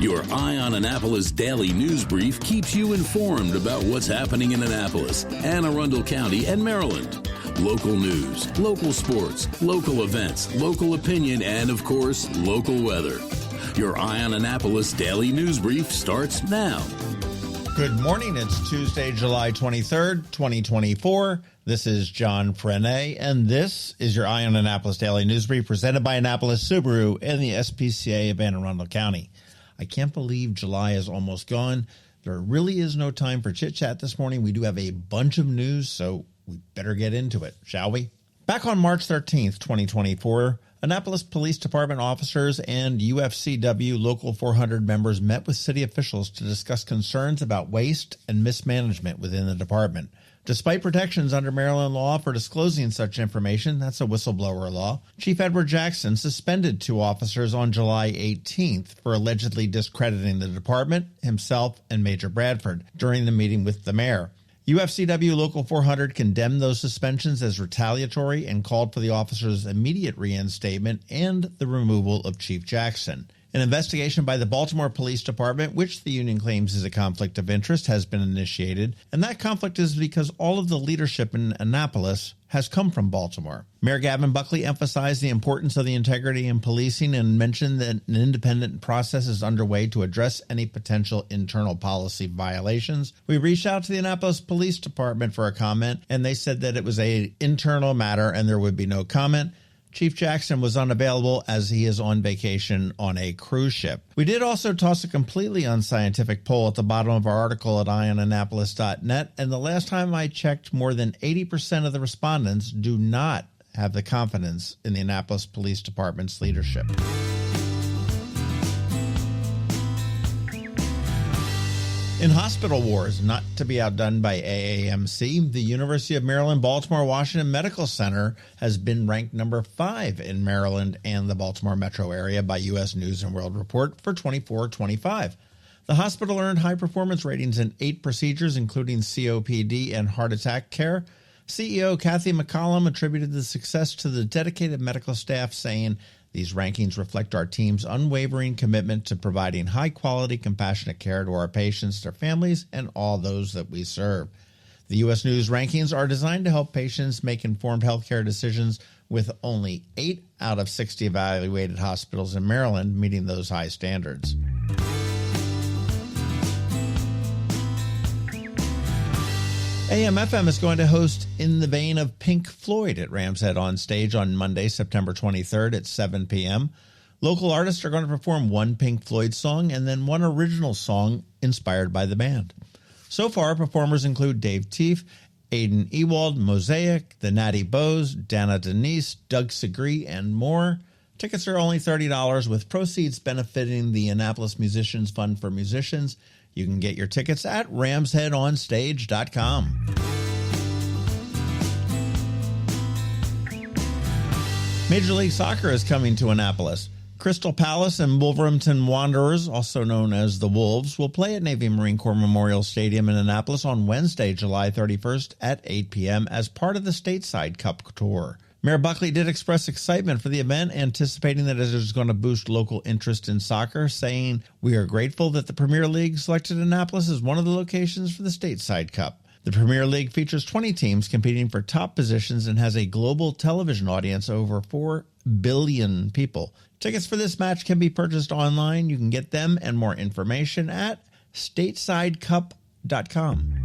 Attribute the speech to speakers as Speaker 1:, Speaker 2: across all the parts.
Speaker 1: Your Eye on Annapolis daily news brief keeps you informed about what's happening in Annapolis, Anne Arundel County, and Maryland. Local news, local sports, local events, local opinion, and, of course, local weather. Your Eye on Annapolis daily news brief starts now.
Speaker 2: Good morning. It's Tuesday, July 23rd, 2024. This is John Frenet, and this is your Eye on Annapolis daily news brief presented by Annapolis Subaru and the SPCA of Anne Arundel County. I can't believe July is almost gone. There really is no time for chit-chat this morning. We do have a bunch of news, so we better get into it, shall we? Back on March 13th, 2024, Annapolis Police Department officers and UFCW Local 400 members met with city officials to discuss concerns about waste and mismanagement within the department. Despite protections under Maryland law for disclosing such information, that's a whistleblower law, Chief Edward Jackson suspended 2 officers on July 18th for allegedly discrediting the department, himself, and Major Bradford during the meeting with the mayor. UFCW Local 400 condemned those suspensions as retaliatory and called for the officers' immediate reinstatement and the removal of Chief Jackson. An investigation by the Baltimore Police Department, which the union claims is a conflict of interest, has been initiated, and that conflict is because all of the leadership in Annapolis has come from Baltimore. Mayor Gavin Buckley emphasized the importance of the integrity in policing and mentioned that an independent process is underway to address any potential internal policy violations. We reached out to the Annapolis Police Department for a comment, and they said that it was an internal matter and there would be no comment. Chief Jackson was unavailable as he is on vacation on a cruise ship. We did also toss a completely unscientific poll at the bottom of our article at eyeonannapolis.net, and the last time I checked, more than 80% of the respondents do not have the confidence in the Annapolis Police Department's leadership. In hospital wars, not to be outdone by AAMC, the University of Maryland Baltimore Washington Medical Center has been ranked number 5 in Maryland and the Baltimore metro area by U.S. News & World Report for 24-25. The hospital earned high performance ratings in 8 procedures, including COPD and heart attack care. CEO Kathy McCollum attributed the success to the dedicated medical staff, saying, "These rankings reflect our team's unwavering commitment to providing high-quality, compassionate care to our patients, their families, and all those that we serve." The U.S. News rankings are designed to help patients make informed healthcare decisions, with only 8 out of 60 evaluated hospitals in Maryland meeting those high standards. AMFM is going to host In The Vane of Pink Floyd at Ram's Head on stage on Monday, September 23rd at 7 p.m. Local artists are going to perform one Pink Floyd song and then one original song inspired by the band. So far, performers include Dave Teef, Aidan Ewald, Mosaic, the Natty Bows, Dana Denise, Doug Segree, and more. Tickets are only $30, with proceeds benefiting the Annapolis Musicians Fund for Musicians. You can get your tickets at ramsheadonstage.com. Major League Soccer is coming to Annapolis. Crystal Palace and Wolverhampton Wanderers, also known as the Wolves, will play at Navy Marine Corps Memorial Stadium in Annapolis on Wednesday, July 31st at 8 p.m. as part of the Stateside Cup Tour. Mayor Buckley did express excitement for the event, anticipating that it is going to boost local interest in soccer, saying, "We are grateful that the Premier League selected Annapolis as one of the locations for the Stateside Cup. The Premier League features 20 teams competing for top positions and has a global television audience of over 4 billion people. Tickets for this match can be purchased online. You can get them and more information at statesidecup.com.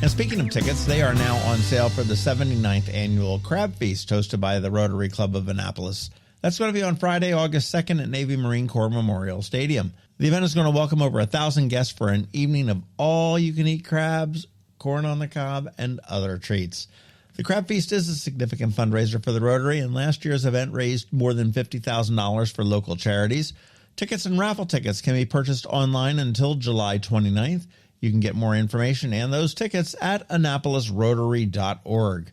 Speaker 2: And speaking of tickets, they are now on sale for the 79th Annual Crab Feast hosted by the Rotary Club of Annapolis. That's going to be on Friday, August 2nd at Navy Marine Corps Memorial Stadium. The event is going to welcome over 1,000 guests for an evening of all-you-can-eat crabs, corn on the cob, and other treats. The Crab Feast is a significant fundraiser for the Rotary, and last year's event raised more than $50,000 for local charities. Tickets and raffle tickets can be purchased online until July 29th. You can get more information and those tickets at annapolisrotary.org.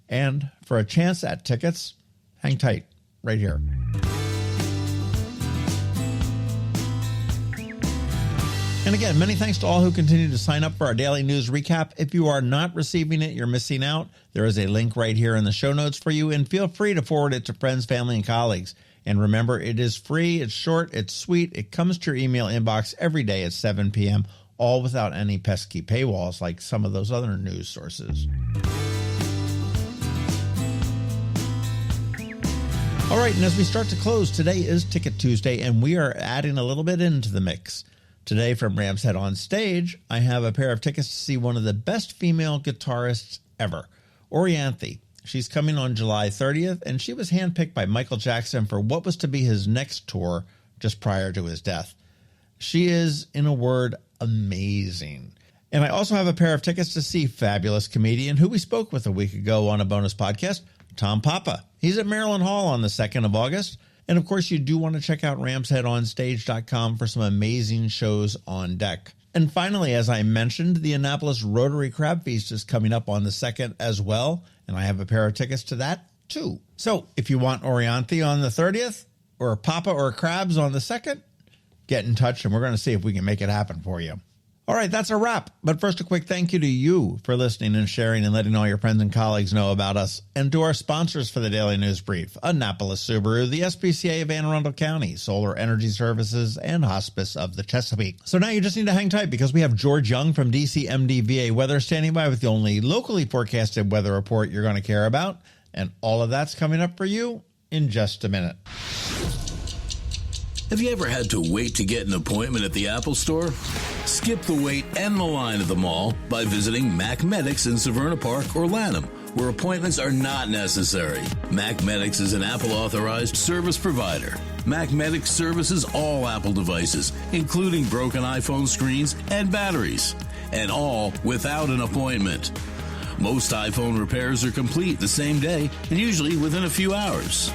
Speaker 2: And for a chance at tickets, hang tight right here. And again, many thanks to all who continue to sign up for our daily news recap. If you are not receiving it, you're missing out. There is a link right here in the show notes for you, and feel free to forward it to friends, family, and colleagues. And remember, it is free, it's short, it's sweet, it comes to your email inbox every day at 7 p.m., all without any pesky paywalls like some of those other news sources. All right, and as we start to close, today is Ticket Tuesday, and we are adding a little bit into the mix. Today from Ram's Head on Stage, I have a pair of tickets to see one of the best female guitarists ever, Orianthi. She's coming on July 30th, and she was handpicked by Michael Jackson for what was to be his next tour just prior to his death. She is, in a word, amazing. And I also have a pair of tickets to see fabulous comedian who we spoke with a week ago on a bonus podcast, Tom Papa. He's at Maryland Hall on the 2nd of August. And of course, you do want to check out ramsheadonstage.com for some amazing shows on deck. And finally, as I mentioned, the Annapolis Rotary Crab Feast is coming up on the 2nd as well. And I have a pair of tickets to that too. So if you want Orianthi on the 30th or Papa or Crabs on the 2nd, get in touch and we're going to see if we can make it happen for you. All right, that's a wrap. But first, a quick thank you to you for listening and sharing and letting all your friends and colleagues know about us. And to our sponsors for the Daily News Brief, Annapolis Subaru, the SPCA of Anne Arundel County, Solar Energy Services, and Hospice of the Chesapeake. So now you just need to hang tight because we have George Young from DCMDVA Weather standing by with the only locally forecasted weather report you're going to care about. And all of that's coming up for you in just a minute.
Speaker 1: Have you ever had to wait to get an appointment at the Apple Store? Skip the wait and the line at the mall by visiting Mac Medics in Severna Park or Lanham, where appointments are not necessary. Mac Medics is an Apple-authorized service provider. Mac Medics services all Apple devices, including broken iPhone screens and batteries, and all without an appointment. Most iPhone repairs are complete the same day and usually within a few hours.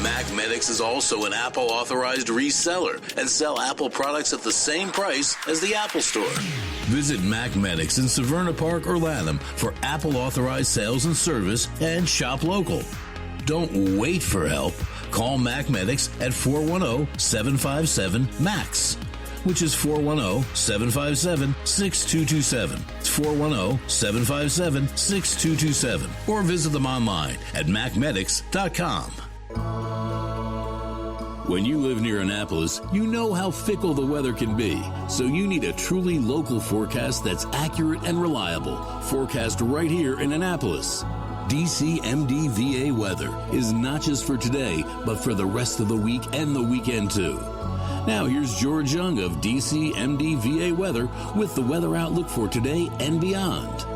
Speaker 1: Mac Medics is also an Apple-authorized reseller and sell Apple products at the same price as the Apple Store. Visit Mac Medics in Severna Park or Lanham for Apple-authorized sales and service and shop local. Don't wait for help. Call Mac Medics at 410-757-MAX, which is 410-757-6227. It's 410-757-6227. Or visit them online at macmedics.com. When you live near Annapolis, you know how fickle the weather can be, so you need a truly local forecast that's accurate and reliable. Forecast right here in Annapolis. DCMDVA weather is not just for today, but for the rest of the week and the weekend too. Now here's George Young of DCMDVA weather with the weather outlook for today and beyond.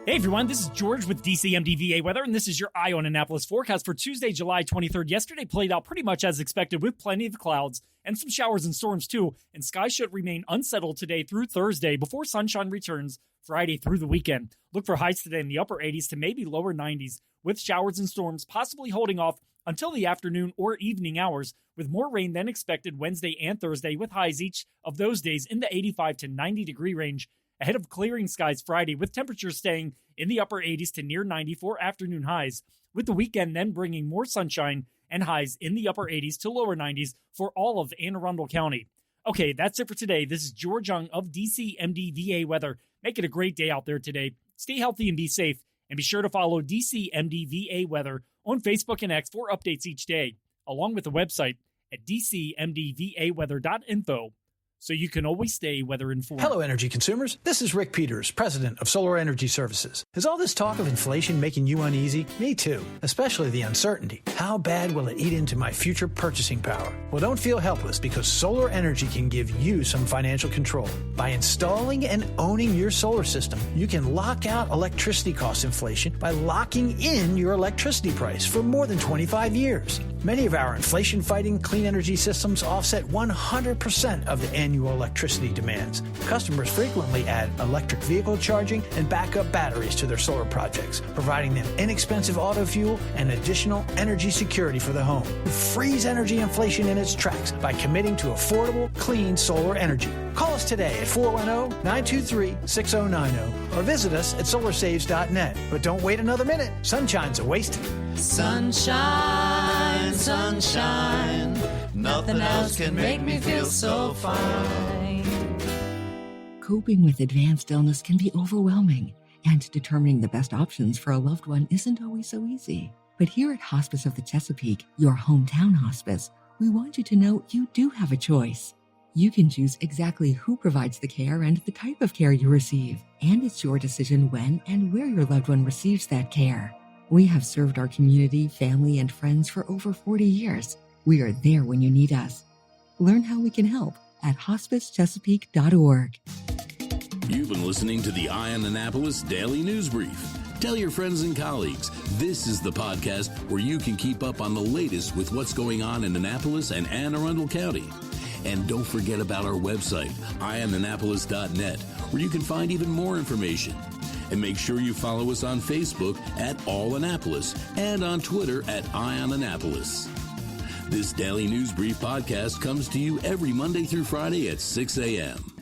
Speaker 3: Hey everyone, this is George with DCMDVA Weather, and this is your Eye on Annapolis forecast for Tuesday, July 23rd. Yesterday played out pretty much as expected with plenty of clouds and some showers and storms too, and skies should remain unsettled today through Thursday before sunshine returns Friday through the weekend. Look for highs today in the upper 80s to maybe lower 90s, with showers and storms possibly holding off until the afternoon or evening hours, with more rain than expected Wednesday and Thursday, with highs each of those days in the 85 to 90 degree range. Ahead of clearing skies Friday, with temperatures staying in the upper 80s to near 90 for afternoon highs, with the weekend then bringing more sunshine and highs in the upper 80s to lower 90s for all of Anne Arundel County. Okay, that's it for today. This is George Young of DCMDVA Weather. Make it a great day out there today. Stay healthy and be safe, and be sure to follow DCMDVA Weather on Facebook and X for updates each day, along with the website at dcmdvaweather.info. So you can always stay weather informed.
Speaker 4: Hello, energy consumers. This is Rick Peters, president of Solar Energy Services. Is all this talk of inflation making you uneasy? Me too, especially the uncertainty. How bad will it eat into my future purchasing power? Well, don't feel helpless, because solar energy can give you some financial control. By installing and owning your solar system, you can lock out electricity cost inflation by locking in your electricity price for more than 25 years. Many of our inflation-fighting clean energy systems offset 100% of the annual electricity demands. Customers frequently add electric vehicle charging and backup batteries to their solar projects, providing them inexpensive auto fuel and additional energy security for the home. Freeze energy inflation in its tracks by committing to affordable, clean solar energy. Call us today at 410-923-6090 or visit us at solarsaves.net. But don't wait another minute. Sunshine's a wasted.
Speaker 5: Sunshine, sunshine, nothing else can make me feel so fine.
Speaker 6: Coping with advanced illness can be overwhelming, and determining the best options for a loved one isn't always so easy. But here at Hospice of the Chesapeake, your hometown hospice, we want you to know you do have a choice. You can choose exactly who provides the care and the type of care you receive, and it's your decision when and where your loved one receives that care. We have served our community, family, and friends for over 40 years. We are there when you need us. Learn how we can help at hospicechesapeake.org.
Speaker 1: You've been listening to the Eye on Annapolis Daily News Brief. Tell your friends and colleagues, this is the podcast where you can keep up on the latest with what's going on in Annapolis and Anne Arundel County. And don't forget about our website, eyeonannapolis.net, where you can find even more information. And make sure you follow us on Facebook at All Annapolis and on Twitter at Eye on Annapolis. This Daily News Brief podcast comes to you every Monday through Friday at 6 a.m.